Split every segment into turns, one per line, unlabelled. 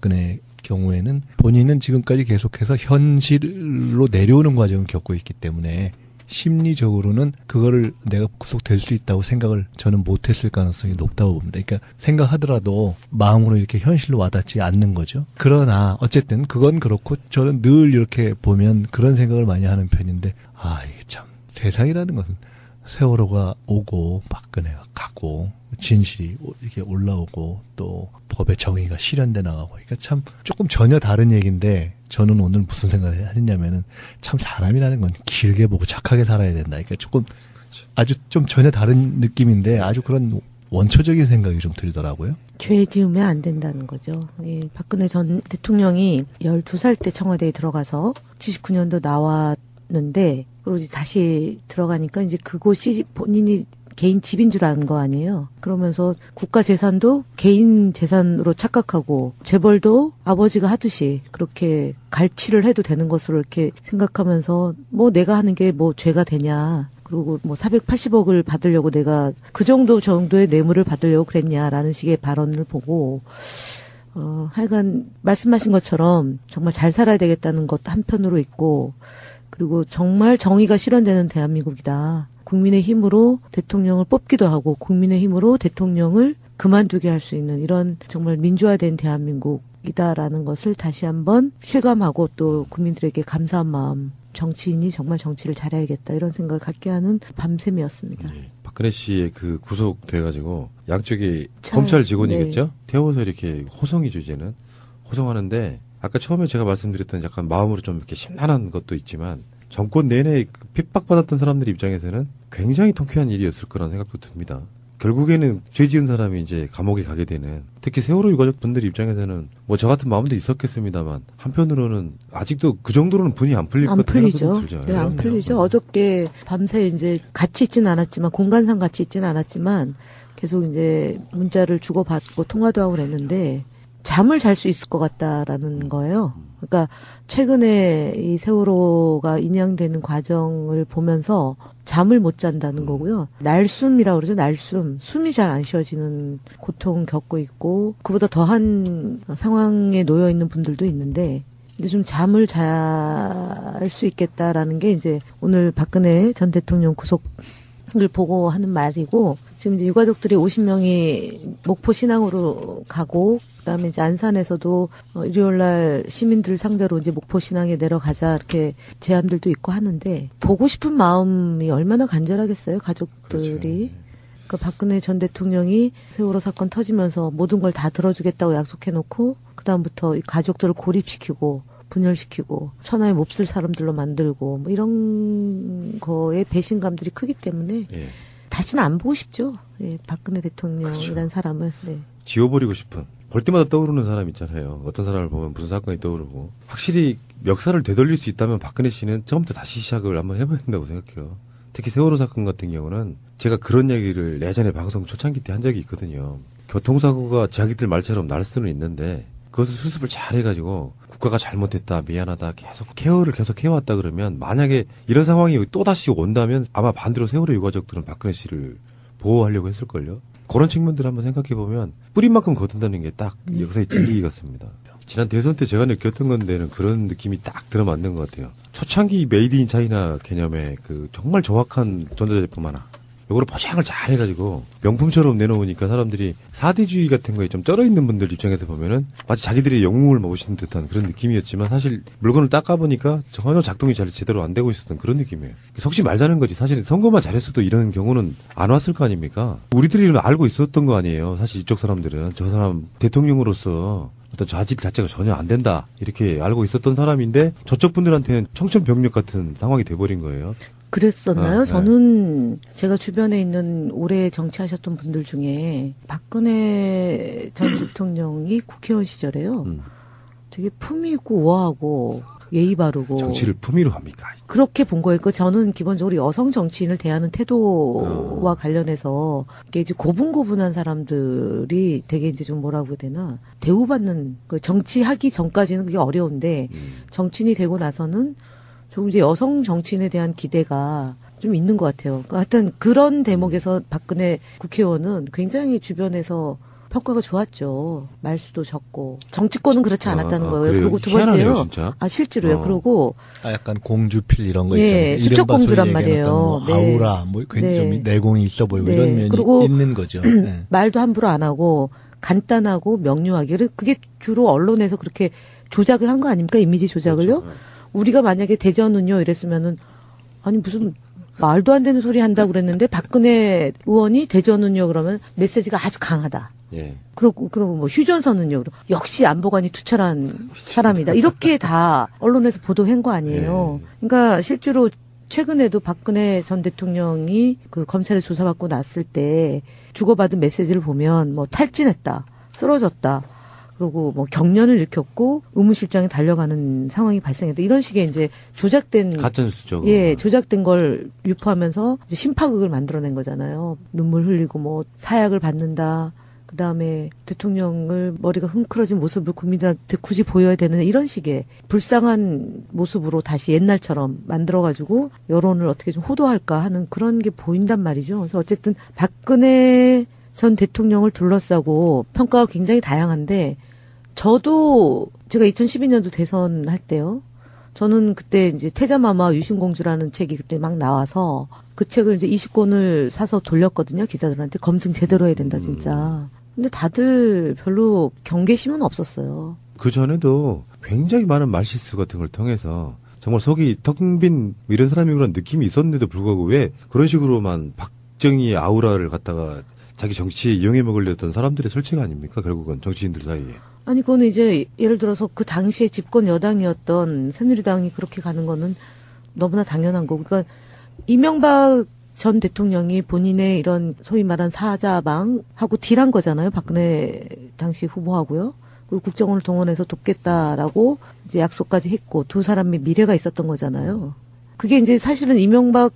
박근혜 경우에는 본인은 지금까지 계속해서 현실로 내려오는 과정을 겪고 있기 때문에 심리적으로는 그거를 내가 구속될 수 있다고 생각을 저는 못했을 가능성이 높다고 봅니다. 그러니까 생각하더라도 마음으로 이렇게 현실로 와닿지 않는 거죠. 그러나 어쨌든 그건 그렇고 저는 늘 이렇게 보면 그런 생각을 많이 하는 편인데 이게 참 세상이라는 것은 세월호가 오고 박근혜가 가고 진실이 이렇게 올라오고 또 법의 정의가 실현돼 나가고 그러니까 참 조금 전혀 다른 얘기인데 저는 오늘 무슨 생각을 했냐면은 참 사람이라는 건 길게 보고 착하게 살아야 된다. 그러니까 조금 아주 좀 전혀 다른 느낌인데 아주 그런 원초적인 생각이 좀 들더라고요.
죄 지으면 안 된다는 거죠. 예, 박근혜 전 대통령이 12살 때 청와대에 들어가서 79년도 나왔는데 그리고 이제 다시 들어가니까 이제 그곳이 본인이 개인 집인 줄 아는 거 아니에요. 그러면서 국가 재산도 개인 재산으로 착각하고 재벌도 아버지가 하듯이 그렇게 갈취를 해도 되는 것으로 이렇게 생각하면서 뭐 내가 하는 게 뭐 죄가 되냐. 그리고 뭐 480억을 받으려고 내가 그 정도의 뇌물을 받으려고 그랬냐라는 식의 발언을 보고 하여간 말씀하신 것처럼 정말 잘 살아야 되겠다는 것도 한편으로 있고 그리고 정말 정의가 실현되는 대한민국이다. 국민의 힘으로 대통령을 뽑기도 하고 국민의 힘으로 대통령을 그만두게 할 수 있는 이런 정말 민주화된 대한민국이다라는 것을 다시 한번 실감하고 또 국민들에게 감사한 마음 정치인이 정말 정치를 잘해야겠다 이런 생각을 갖게 하는 밤샘이었습니다.
네. 박근혜 씨의 그 구속돼가지고 양쪽이 검찰 직원이겠죠? 네. 태워서 이렇게 호송이죠 이제는. 호송하는데 아까 처음에 제가 말씀드렸던 약간 마음으로 좀 이렇게 심란한 것도 있지만 정권 내내 핍박받았던 사람들 입장에서는 굉장히 통쾌한 일이었을 거라는 생각도 듭니다. 결국에는 죄 지은 사람이 이제 감옥에 가게 되는 특히 세월호 유가족 분들 입장에서는 뭐 저 같은 마음도 있었겠습니다만 한편으로는 아직도 그 정도로는 분이 안 풀릴 것 같은 생각도 들죠.
네, 안 풀리죠. 어저께 밤새 이제 같이 있지는 않았지만 공간상 같이 있지는 않았지만 계속 이제 문자를 주고받고 통화도 하고 그랬는데 잠을 잘 수 있을 것 같다라는 거예요. 그러니까 최근에 이 세월호가 인양되는 과정을 보면서 잠을 못 잔다는 거고요. 날숨이라고 그러죠. 날숨. 숨이 잘 안 쉬어지는 고통 겪고 있고 그보다 더한 상황에 놓여 있는 분들도 있는데 근데 좀 잠을 잘 수 있겠다라는 게 이제 오늘 박근혜 전 대통령 구속을 보고 하는 말이고 지금 이제 유가족들이 50명이 목포 신항으로 가고 그다음에 이제 안산에서도 일요일 날 시민들 상대로 이제 목포 신항에 내려가자 이렇게 제안들도 있고 하는데 보고 싶은 마음이 얼마나 간절하겠어요 가족들이. 그렇죠. 그러니까 박근혜 전 대통령이 세월호 사건 터지면서 모든 걸 다 들어주겠다고 약속해놓고 그다음부터 이 가족들을 고립시키고 분열시키고 천하에 몹쓸 사람들로 만들고 뭐 이런 거에 배신감들이 크기 때문에 예. 다시는 안 보고 싶죠. 예, 박근혜 대통령이라는 그렇죠. 사람을. 네.
지워버리고 싶은. 볼 때마다 떠오르는 사람 있잖아요. 어떤 사람을 보면 무슨 사건이 떠오르고. 확실히 역사를 되돌릴 수 있다면 박근혜 씨는 처음부터 다시 시작을 한번 해봐야 된다고 생각해요. 특히 세월호 사건 같은 경우는 제가 그런 얘기를 예전에 방송 초창기 때 한 적이 있거든요. 교통사고가 자기들 말처럼 날 수는 있는데 그것을 수습을 잘 해가지고 국가가 잘못했다 미안하다 계속 케어를 계속 해왔다 그러면 만약에 이런 상황이 또다시 온다면 아마 반대로 세월호 유가족들은 박근혜 씨를 보호하려고 했을걸요. 그런 측면들을 한번 생각해보면 뿌리만큼 거둔다는 게 딱 역사의 진리 같습니다. 지난 대선 때 제가 느꼈던 건데는 그런 느낌이 딱 들어맞는 것 같아요. 초창기 메이드 인 차이나 개념의 그 정말 정확한 전자제품 하나 요거를 포장을 잘 해가지고 명품처럼 내놓으니까 사람들이 사대주의 같은 거에 좀 쩔어있는 분들 입장에서 보면은 마치 자기들의 영웅을 모시는 듯한 그런 느낌이었지만 사실 물건을 닦아보니까 전혀 작동이 잘 제대로 안 되고 있었던 그런 느낌이에요. 속지 말자는 거지. 사실 선거만 잘했어도 이런 경우는 안 왔을 거 아닙니까? 우리들이 알고 있었던 거 아니에요. 사실 이쪽 사람들은 저 사람 대통령으로서 어떤 자질 자체가 전혀 안 된다 이렇게 알고 있었던 사람인데 저쪽 분들한테는 청천벽력 같은 상황이 돼버린 거예요.
그랬었나요? 네. 저는 제가 주변에 있는 오래 정치하셨던 분들 중에 박근혜 전 대통령이 국회의원 시절에요. 되게 품위 있고 우아하고 예의 바르고.
정치를 품위로 합니까?
그렇게 본 거예요. 저는 기본적으로 여성 정치인을 대하는 태도와 관련해서 이게 이제 고분고분한 사람들이 되게 이제 좀 뭐라고 해야 되나 대우받는 그 정치하기 전까지는 그게 어려운데 정치인이 되고 나서는 조금 이제 여성 정치인에 대한 기대가 좀 있는 것 같아요. 하여튼 그런 대목에서 박근혜 국회의원은 굉장히 주변에서 평가가 좋았죠. 말수도 적고 정치권은 그렇지 않았다는 거예요.
그래요?
그리고 두
희한하네요,
번째요.
진짜.
실제로요. 그리고
약간 공주필 이런 거
네,
있잖아요.
수적
이른바 소위
공주란
얘기하는
말이에요.
어떤 뭐
네.
아우라, 뭐 괜히
네.
좀 내공이 있어 보이고
네.
이런 면이
그리고
있는 거죠. 네.
말도 함부로 안 하고 간단하고 명료하게 그게 주로 언론에서 그렇게 조작을 한 거 아닙니까? 이미지 조작을요?
그렇죠.
우리가 만약에 대전은요 이랬으면은 아니 무슨 말도 안 되는 소리 한다고 그랬는데 박근혜 의원이 대전은요 그러면 메시지가 아주 강하다.
예.
그러고 뭐 휴전선은요. 역시 안보관이 투철한 사람이다. 이렇게 다 언론에서 보도한 거 아니에요. 그러니까 실제로 최근에도 박근혜 전 대통령이 그 검찰에 조사받고 났을 때 주고받은 메시지를 보면 뭐 탈진했다, 쓰러졌다, 그리고 뭐 경련을 일으켰고 의무실장에 달려가는 상황이 발생했다. 이런 식의 이제 조작된
가짜뉴스죠.
예, 조작된 걸 유포하면서 이제 심파극을 만들어낸 거잖아요. 눈물 흘리고 뭐 사약을 받는다. 그다음에 대통령을 머리가 흥크러진 모습을 국민들한테 굳이 보여야 되는 이런 식의 불쌍한 모습으로 다시 옛날처럼 만들어가지고 여론을 어떻게 좀 호도할까 하는 그런 게 보인단 말이죠. 그래서 어쨌든 박근혜 전 대통령을 둘러싸고 평가가 굉장히 다양한데 저도 제가 2012년도 대선 할 때요. 저는 그때 이제 태자마마 유신공주라는 책이 그때 막 나와서 그 책을 이제 20권을 사서 돌렸거든요. 기자들한테 검증 제대로 해야 된다 진짜. 근데 다들 별로 경계심은 없었어요.
그 전에도 굉장히 많은 말실수 같은 걸 통해서 정말 속이 텅 빈 이런 사람이구나 느낌이 있었는데도 불구하고 왜 그런 식으로만 박정희의 아우라를 갖다가 자기 정치에 이용해 먹으려던 사람들의 설치가 아닙니까? 결국은 정치인들 사이에.
아니 그거는 이제 예를 들어서 그 당시에 집권 여당이었던 새누리당이 그렇게 가는 거는 너무나 당연한 거고. 그러니까 이명박 전 대통령이 본인의 이런 소위 말한 사자방하고 딜한 거잖아요. 박근혜 당시 후보하고요. 그리고 국정원을 동원해서 돕겠다라고 이제 약속까지 했고 두 사람의 미래가 있었던 거잖아요. 그게 이제 사실은 이명박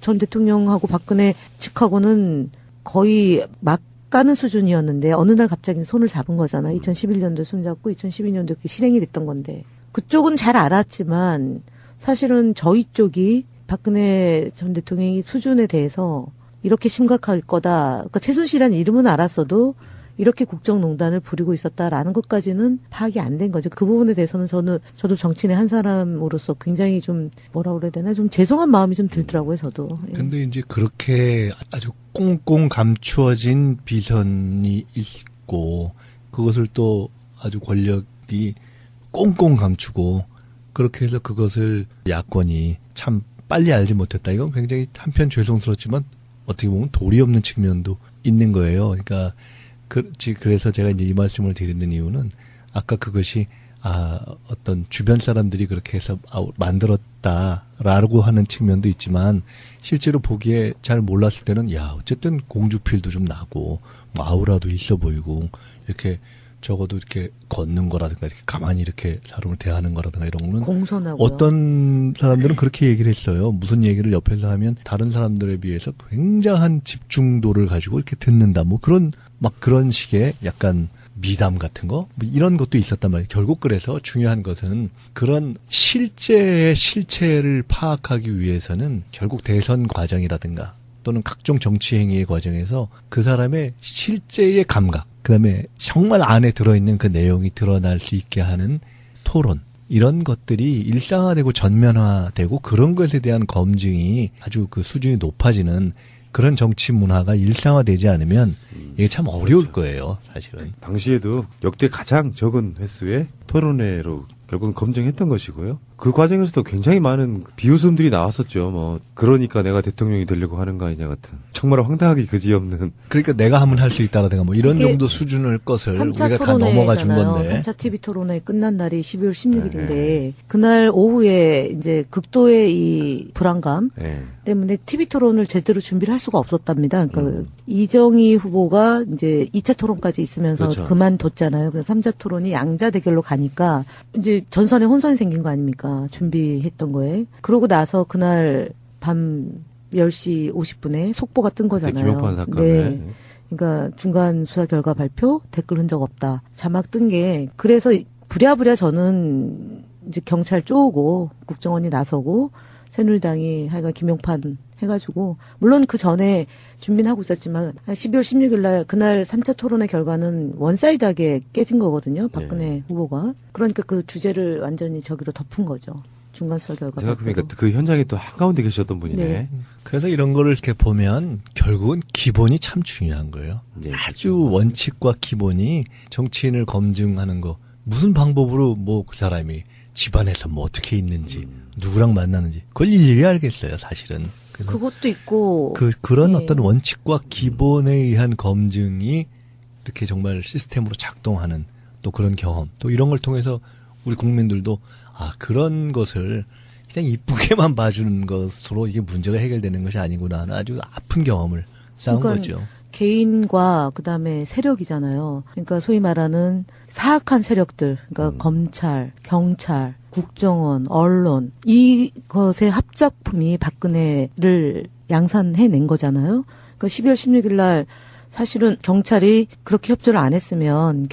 전 대통령하고 박근혜 측하고는 거의 막 가는 수준이었는데 어느 날 갑자기 손을 잡은 거잖아요. 2011년도에 손잡고 2012년도에 실행이 됐던 건데 그쪽은 잘 알았지만 사실은 저희 쪽이 박근혜 전 대통령의 수준에 대해서 이렇게 심각할 거다. 그러니까 최순실이라는 이름은 알았어도 이렇게 국정농단을 부리고 있었다라는 것까지는 파악이 안 된 거죠. 그 부분에 대해서는 저도 정치인의 한 사람으로서 굉장히 좀 뭐라 그래야 되나 좀 죄송한 마음이 좀 들더라고요. 저도. 예.
근데 이제 그렇게 아주 꽁꽁 감추어진 비선이 있고 그것을 또 아주 권력이 꽁꽁 감추고 그렇게 해서 그것을 야권이 참 빨리 알지 못했다. 이건 굉장히 한편 죄송스럽지만 어떻게 보면 도리 없는 측면도 있는 거예요. 그러니까 그래서 제가 이제 이 말씀을 드리는 이유는 아까 그것이 어떤 주변 사람들이 그렇게 해서 만들었다라고 하는 측면도 있지만 실제로 보기에 잘 몰랐을 때는 어쨌든 공주필도 좀 나고 뭐 아우라도 있어 보이고 이렇게 적어도 이렇게 걷는 거라든가 이렇게 가만히 이렇게 사람을 대하는 거라든가 이런 거는
공손하고요.
어떤 사람들은 그렇게 얘기를 했어요. 무슨 얘기를 옆에서 하면 다른 사람들에 비해서 굉장한 집중도를 가지고 이렇게 듣는다. 뭐 그런 식의 약간 미담 같은 거? 뭐 이런 것도 있었단 말이에요. 결국 그래서 중요한 것은 그런 실제의 실체를 파악하기 위해서는 결국 대선 과정이라든가 또는 각종 정치 행위의 과정에서 그 사람의 실제의 감각, 그다음에 정말 안에 들어있는 그 내용이 드러날 수 있게 하는 토론, 이런 것들이 일상화되고 전면화되고 그런 것에 대한 검증이 아주 그 수준이 높아지는 그런 정치 문화가 일상화되지 않으면 이게 참 어려울 거예요, 사실은.
당시에도 역대 가장 적은 횟수의 토론회로 결국은 검증했던 것이고요. 그 과정에서도 굉장히 많은 비웃음들이 나왔었죠. 뭐 그러니까 내가 대통령이 되려고 하는 거 아니냐 같은 정말 황당하기 그지없는.
그러니까 내가 하면 할 수 있다라든가 뭐 이런 정도 수준을 것을 우리가 다 넘어가 준 건데.
3차 TV 토론회 끝난 날이 12월 16일인데 그날 오후에 이제 극도의 이 불안감 때문에 TV 토론을 제대로 준비를 할 수가 없었답니다. 그러니까 이정희 후보가 이제 2차 토론까지 있으면서
그렇죠.
그만뒀잖아요. 그래서 3차 토론이 양자 대결로 가니까 이제 전선에 혼선이 생긴 거 아닙니까? 준비했던 거에. 그러고 나서 그날 밤 10시 50분에 속보가 뜬 거잖아요.
김용판 사건에.
네. 그러니까 중간 수사 결과 발표, 댓글 흔적 없다. 자막 뜬 게 그래서 부랴부랴 저는 이제 경찰 쪼고 국정원이 나서고 새누리당이 하여간 김용판 해가지고 물론 그 전에 준비는 하고 있었지만 12월 16일 날 그날 3차 토론의 결과는 원사이드하게 깨진 거거든요. 박근혜 후보가. 그러니까 그 주제를 완전히 저기로 덮은 거죠. 중간수사 결과.
생각해보니까 그 현장에 또 한가운데 계셨던 분이네.
네.
그래서 이런 거를 이렇게 보면 결국은 기본이 참 중요한 거예요.
네,
아주
그렇죠.
원칙과 기본이 정치인을 검증하는 거 무슨 방법으로 뭐 그 사람이 집안에서 뭐 어떻게 있는지 누구랑 만나는지 그걸 일일이 알겠어요, 사실은. 그래서
그것도 있고
그런
예.
어떤 원칙과 기본에 의한 검증이 이렇게 정말 시스템으로 작동하는 또 그런 경험 또 이런 걸 통해서 우리 국민들도 그런 것을 그냥 이쁘게만 봐주는 것으로 이게 문제가 해결되는 것이 아니구나 하는 아주 아픈 경험을 쌓은
그러니까
거죠.
개인과 그다음에 세력이잖아요. 그러니까 소위 말하는 사악한 세력들, 그러니까 검찰, 경찰, 국정원, 언론 이것의 합작품이 박근혜를 양산해낸 거잖아요. 그러니까 12월 16일 날 사실은 경찰이 그렇게 협조를 안 했으면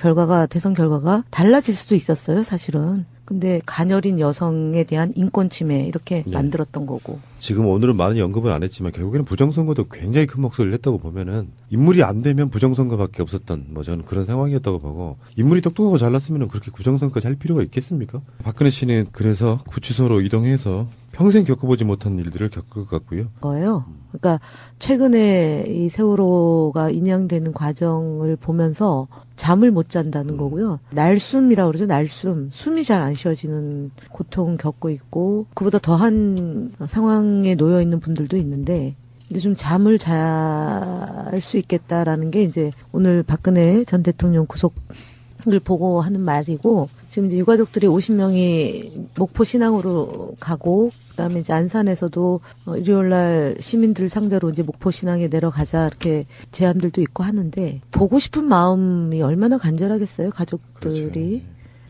대선 결과가 달라질 수도 있었어요, 사실은. 근데 가녀린 여성에 대한 인권 침해 이렇게
네.
만들었던 거고.
지금 오늘은 많은 언급은 안 했지만 결국에는 부정선거도 굉장히 큰 목소리를 냈다고 보면은 인물이 안 되면 부정선거밖에 없었던 저는 그런 상황이었다고 보고 인물이 똑똑하고 잘났으면 그렇게 부정선거까지 할 필요가 있겠습니까? 박근혜 씨는 그래서 구치소로 이동해서 평생 겪어보지 못한 일들을 겪을 것 같고요.
거예요. 그러니까 최근에 이 세월호가 인양되는 과정을 보면서 잠을 못 잔다는 거고요. 날숨이라고 그러죠. 날숨. 숨이 잘 안 쉬어지는 고통 겪고 있고 그보다 더한 상황에 놓여 있는 분들도 있는데 근데 좀 잠을 잘 수 있겠다라는 게 이제 오늘 박근혜 전 대통령 구속을 보고 하는 말이고 지금 이제 유가족들이 50명이 목포 신항으로 가고 그다음에 이제 안산에서도 일요일 날 시민들 상대로 이제 목포 신항에 내려가자 이렇게 제안들도 있고 하는데 보고 싶은 마음이 얼마나 간절하겠어요, 가족들이.
그렇죠.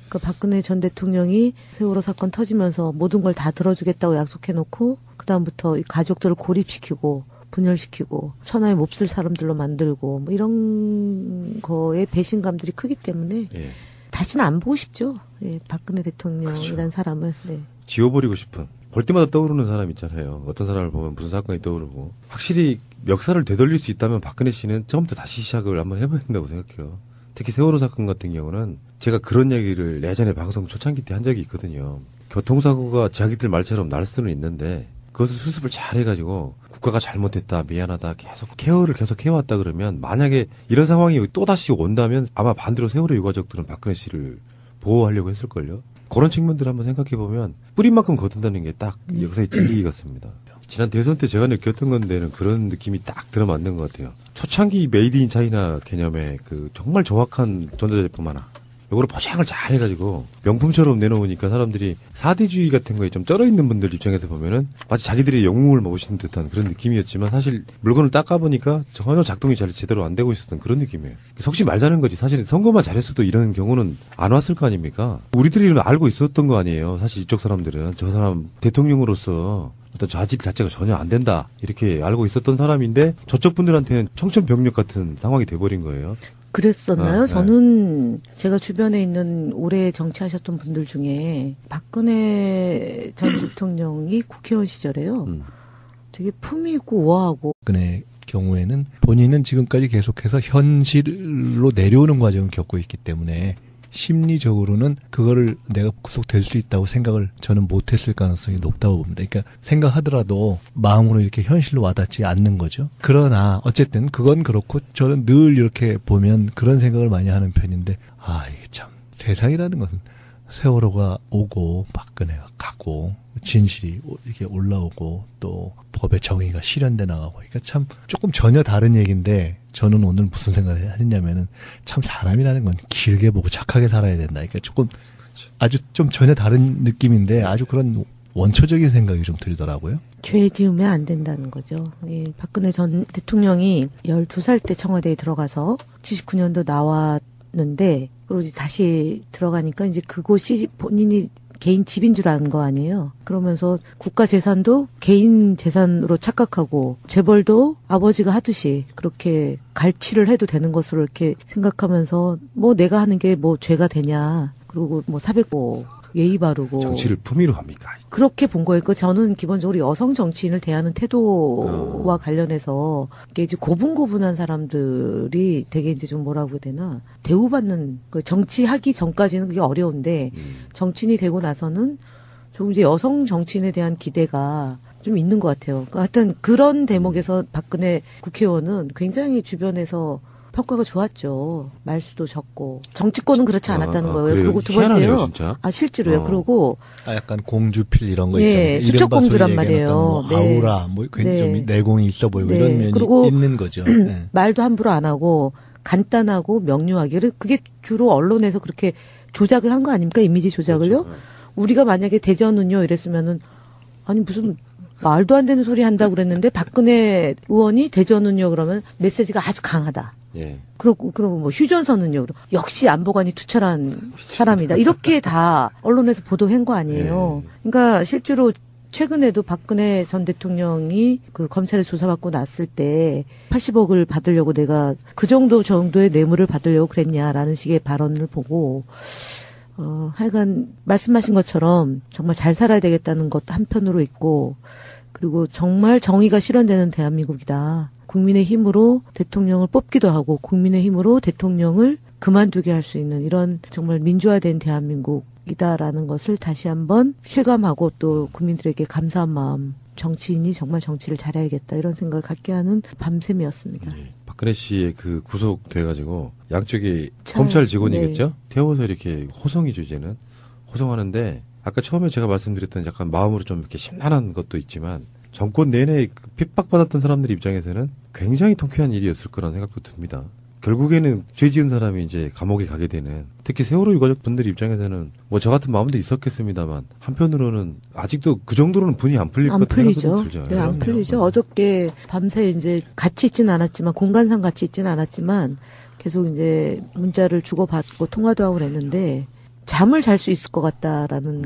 그러니까 박근혜 전 대통령이 세월호 사건 터지면서 모든 걸 다 들어주겠다고 약속해놓고 그다음부터 이 가족들을 고립시키고 분열시키고 천하에 몹쓸 사람들로 만들고 뭐 이런 거에 배신감들이 크기 때문에
예.
다시는 안 보고 싶죠. 예, 박근혜 대통령이라는
그렇죠.
사람을. 네.
지워버리고 싶은 볼 때마다 떠오르는 사람 있잖아요. 어떤 사람을 보면 무슨 사건이 떠오르고 확실히 역사를 되돌릴 수 있다면 박근혜 씨는 처음부터 다시 시작을 한번 해봐야 된다고 생각해요. 특히 세월호 사건 같은 경우는 제가 그런 얘기를 예전에 방송 초창기 때 한 적이 있거든요. 교통사고가 자기들 말처럼 날 수는 있는데 그것을 수습을 잘 해가지고 국가가 잘못했다 미안하다 계속 케어를 계속 해왔다 그러면 만약에 이런 상황이 또다시 온다면 아마 반대로 세월호 유가족들은 박근혜 씨를 보호하려고 했을걸요. 그런 측면들을 한번 생각해보면 뿌리만큼 거둔다는 게 딱 역사의 진리 같습니다. 지난 대선 때 제가 느꼈던 건데는 그런 느낌이 딱 들어맞는 것 같아요. 초창기 메이드 인 차이나 개념의 그 정말 정확한 전자제품 하나. 요거를 포장을 잘 해가지고 명품처럼 내놓으니까 사람들이 사대주의 같은 거에 좀 쩔어있는 분들 입장에서 보면은 마치 자기들이 영웅을 먹으시는 듯한 그런 느낌이었지만 사실 물건을 닦아보니까 전혀 작동이 잘 제대로 안 되고 있었던 그런 느낌이에요. 속지 말자는 거지. 사실 선거만 잘했어도 이런 경우는 안 왔을 거 아닙니까? 우리들이 알고 있었던 거 아니에요. 사실 이쪽 사람들은 저 사람 대통령으로서 어떤 좌질 자체가 전혀 안 된다 이렇게 알고 있었던 사람인데 저쪽 분들한테는 청천벽력 같은 상황이 돼버린 거예요.
그랬었나요?
네.
저는 제가 주변에 있는 오래 정치하셨던 분들 중에 박근혜 전 대통령이 국회의원 시절에요. 되게 품위 있고 우아하고
박근혜 경우에는 본인은 지금까지 계속해서 현실로 내려오는 과정을 겪고 있기 때문에 심리적으로는 그거를 내가 구속될 수 있다고 생각을 저는 못했을 가능성이 높다고 봅니다. 그러니까 생각하더라도 마음으로 이렇게 현실로 와닿지 않는 거죠. 그러나 어쨌든 그건 그렇고 저는 늘 이렇게 보면 그런 생각을 많이 하는 편인데 이게 참 세상이라는 것은 세월호가 오고 박근혜가 가고 진실이 이렇게 올라오고 또 법의 정의가 실현돼 나가고 그러니까 참 조금 전혀 다른 얘기인데 저는 오늘 무슨 생각을 했냐면은 참 사람이라는 건 길게 보고 착하게 살아야 된다. 그러니까 조금 아주 좀 전혀 다른 느낌인데 아주 그런 원초적인 생각이 좀 들더라고요.
죄 지으면 안 된다는 거죠. 예, 박근혜 전 대통령이 12살 때 청와대에 들어가서 79년도 나왔는데 그리고 이제 다시 들어가니까 이제 그곳이 본인이 개인 집인 줄 아는 거 아니에요. 그러면서 국가 재산도 개인 재산으로 착각하고 재벌도 아버지가 하듯이 그렇게 갈취를 해도 되는 것으로 이렇게 생각하면서 뭐 내가 하는 게 뭐 죄가 되냐. 그리고 뭐 사백보 예의 바르고
정치를 품위로 합니까?
그렇게 본 거예요. 저는 기본적으로 여성 정치인을 대하는 태도와 관련해서 이게 이제 고분고분한 사람들이 되게 이제 좀 뭐라고 해야 되나 대우받는 정치하기 전까지는 그게 어려운데 정치인이 되고 나서는 조금 이제 여성 정치인에 대한 기대가 좀 있는 것 같아요. 그러니까 하여튼 그런 대목에서 박근혜 국회의원은 굉장히 주변에서 평가가 좋았죠. 말수도 적고 정치권은 그렇지 않았다는 거예요.
그래요?
그리고 두
희한하네요,
번째요.
진짜.
실제로요. 그리고
약간 공주필 이런 거
네,
있잖아요.
수첩공주란
이른바 소위 얘기하는
말이에요.
어떤 뭐
네.
아우라, 뭐 굉장히
네.
내공이 있어 보이고
네.
이런 면이
그리고
있는 거죠. 네.
말도 함부로 안 하고 간단하고 명료하게 그게 주로 언론에서 그렇게 조작을 한 거 아닙니까? 이미지 조작을요?
그렇죠.
우리가 만약에 대전은요 이랬으면은 아니 무슨 말도 안 되는 소리 한다고 그랬는데 박근혜 의원이 대전은요 그러면 메시지가 아주 강하다.
예.
그리고 뭐 휴전선은요. 역시 안보관이 투철한 사람이다. 이렇게 다 언론에서 보도한 거 아니에요. 그러니까 실제로 최근에도 박근혜 전 대통령이 그 검찰에 조사받고 났을 때 80억을 받으려고 내가 그 정도의 뇌물을 받으려고 그랬냐라는 식의 발언을 보고 하여간 말씀하신 것처럼 정말 잘 살아야 되겠다는 것도 한편으로 있고 그리고 정말 정의가 실현되는 대한민국이다. 국민의 힘으로 대통령을 뽑기도 하고 국민의 힘으로 대통령을 그만두게 할 수 있는 이런 정말 민주화된 대한민국이다라는 것을 다시 한번 실감하고 또 국민들에게 감사한 마음 정치인이 정말 정치를 잘해야겠다 이런 생각을 갖게 하는 밤샘이었습니다.
예. 박근혜 씨의 그 구속돼가지고 양쪽이
참,
검찰 직원이겠죠?
네.
태워서 이렇게 호송이죠, 이제는. 호송하는데 아까 처음에 제가 말씀드렸던 약간 마음으로 좀 이렇게 심란한 것도 있지만 정권 내내 그 핍박받았던 사람들 입장에서는 굉장히 통쾌한 일이었을 거라는 생각도 듭니다. 결국에는 죄 지은 사람이 이제 감옥에 가게 되는 특히 세월호 유가족 분들 입장에서는 뭐 저 같은 마음도 있었겠습니다만 한편으로는 아직도 그 정도로는 분이 안 풀릴 것 같은 생각도 들죠.
네, 안 풀리죠. 어저께 밤새 이제 같이 있진 않았지만 공간상 같이 있진 않았지만 계속 이제 문자를 주고받고 통화도 하고 그랬는데 잠을 잘 수 있을 것 같다라는